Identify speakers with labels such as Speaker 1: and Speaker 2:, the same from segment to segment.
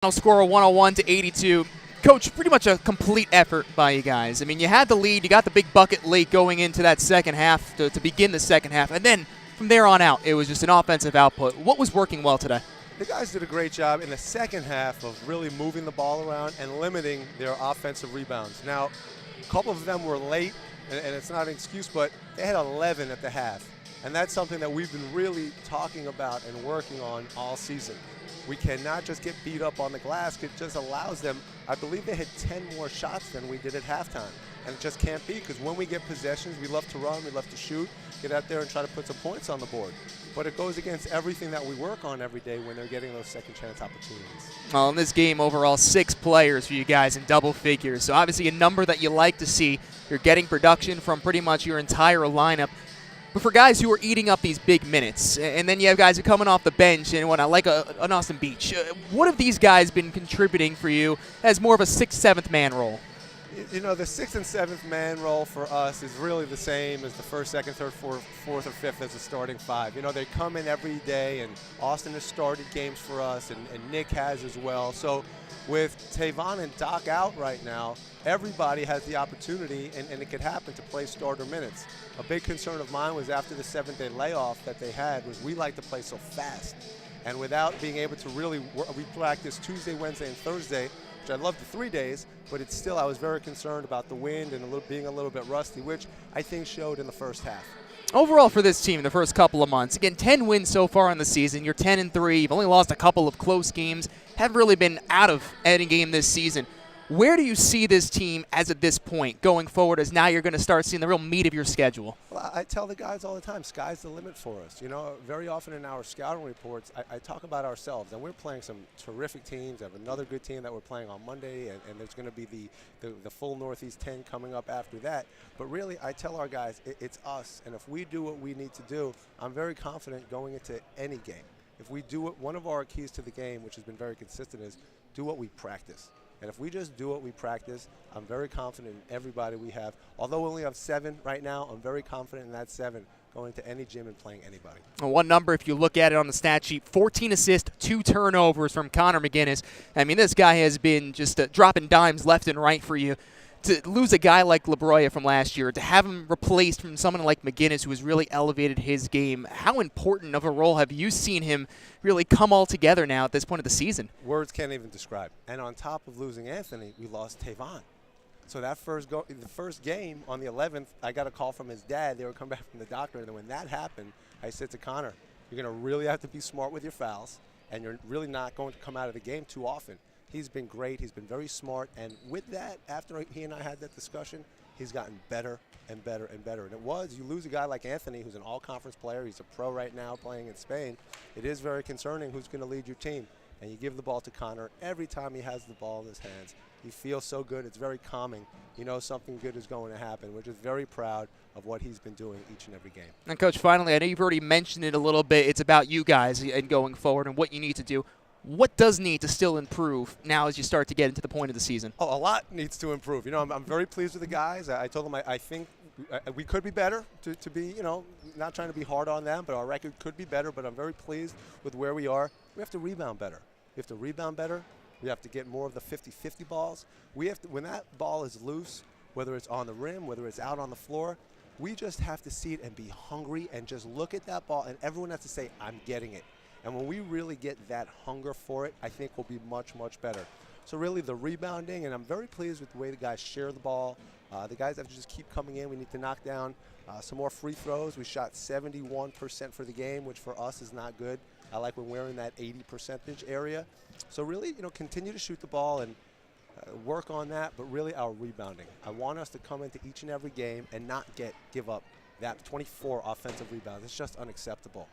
Speaker 1: Final score of 101-82. Coach, pretty much a complete effort by you guys. I mean, you had the lead, you got the big bucket late going into that second half to begin the second half, and then from there on out, it was just an offensive output. What was working well today?
Speaker 2: The guys did a great job in the second half of really moving the ball around and limiting their offensive rebounds. Now, a couple of them were late, and it's not an excuse, but they had 11 at the half. And that's something that we've been really talking about and working on all season. We cannot just get beat up on the glass. It just allows them, I believe they had 10 more shots than we did at halftime. And it just can't be, because when we get possessions, we love to run, we love to shoot, get out there and try to put some points on the board. But it goes against everything that we work on every day when they're getting those second chance opportunities.
Speaker 1: Well, in this game, overall, 6 players for you guys in double figures. So obviously a number that you like to see. You're getting production from pretty much your entire lineup. But for guys who are eating up these big minutes, and then you have guys who are coming off the bench and whatnot, like an Austin Beach, what have these guys been contributing for you as more of a 6th, 7th man role?
Speaker 2: You know, the 6th and 7th man role for us is really the same as the 1st, 2nd, 3rd, 4th, or 5th as a starting 5. You know, they come in every day, and Austin has started games for us, and Nick has as well. So with Tavon and Doc out right now, everybody has the opportunity, and it could happen, to play starter minutes. A big concern of mine was after the 7-day layoff that they had was we like to play so fast. And without being able to really work, we practice Tuesday, Wednesday, and Thursday, which I love the 3 days, but it's still, I was very concerned about the wind and being a little bit rusty, which I think showed in the first half.
Speaker 1: Overall for this team, the first couple of months, again, 10 wins so far in the season. You're 10-3. You've only lost a couple of close games. Haven't really been out of any game this season. Where do you see this team as at this point going forward, as now you're going to start seeing the real meat of your schedule?
Speaker 2: Well, I tell the guys all the time, sky's the limit for us. You know, very often in our scouting reports, I talk about ourselves, and we're playing some terrific teams. I have another good team that we're playing on Monday, and there's going to be the full Northeast 10 coming up after that. But really, I tell our guys, it's us, and if we do what we need to do, I'm very confident going into any game. If we do it, one of our keys to the game, which has been very consistent, is do what we practice. And if we just do what we practice, I'm very confident in everybody we have. Although we only have 7 right now, I'm very confident in that 7 going to any gym and playing anybody.
Speaker 1: Well, one number, if you look at it on the stat sheet, 14 assists, 2 turnovers from Connor McGinnis. I mean, this guy has been just dropping dimes left and right for you. To lose a guy like LaBroya from last year, to have him replaced from someone like McGinnis, who has really elevated his game, how important of a role have you seen him really come all together now at this point of the season?
Speaker 2: Words can't even describe. And on top of losing Anthony, we lost Tavon. So that the first game on the 11th, I got a call from his dad. They were coming back from the doctor, and when that happened, I said to Connor, you're going to really have to be smart with your fouls, and you're really not going to come out of the game too often. He's been great. He's been very smart. And with that, after he and I had that discussion, he's gotten better and better and better. And you lose a guy like Anthony, who's an all-conference player. He's a pro right now playing in Spain. It is very concerning who's going to lead your team. And you give the ball to Connor. Every time he has the ball in his hands, he feels so good. It's very calming. You know something good is going to happen. We're just very proud of what he's been doing each and every game.
Speaker 1: And, Coach, finally, I know you've already mentioned it a little bit. It's about you guys and going forward and what you need to do. What does need to still improve now as you start to get into the point of the season?
Speaker 2: Oh, a lot needs to improve. You know, I'm very pleased with the guys. I told them I think we could be better to be, you know, not trying to be hard on them, but our record could be better. But I'm very pleased with where we are. We have to rebound better. We have to rebound better. We have to get more of the 50-50 balls. We have to, when that ball is loose, whether it's on the rim, whether it's out on the floor, we just have to see it and be hungry and just look at that ball, and everyone has to say, I'm getting it. And when we really get that hunger for it, I think we'll be much, much better. So really the rebounding, and I'm very pleased with the way the guys share the ball. The guys have to just keep coming in. We need to knock down some more free throws. We shot 71% for the game, which for us is not good. I like when we're in that 80% area. So really, you know, continue to shoot the ball and work on that, but really our rebounding. I want us to come into each and every game and not give up that 24 offensive rebounds. It's just unacceptable.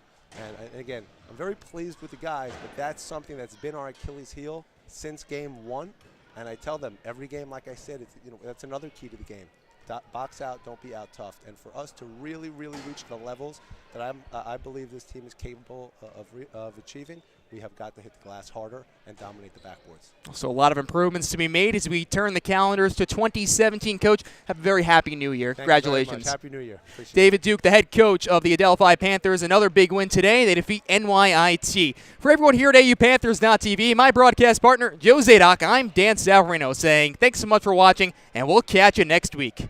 Speaker 2: And again, I'm very pleased with the guys, but that's something that's been our Achilles heel since game 1. And I tell them every game, like I said, that's another key to the game. Box out, don't be out tough. And for us to really, really reach the levels that I believe this team is capable of achieving, we have got to hit the glass harder and dominate the backboards.
Speaker 1: So a lot of improvements to be made as we turn the calendars to 2017. Coach, have a very happy new year. Congratulations.
Speaker 2: Happy New Year. Appreciate
Speaker 1: David Duke, the head coach of the Adelphi Panthers, another big win today. They defeat NYIT. For everyone here at AUPanthers.tv, my broadcast partner, Joe Zadok, I'm Dan Savarino saying thanks so much for watching, and we'll catch you next week.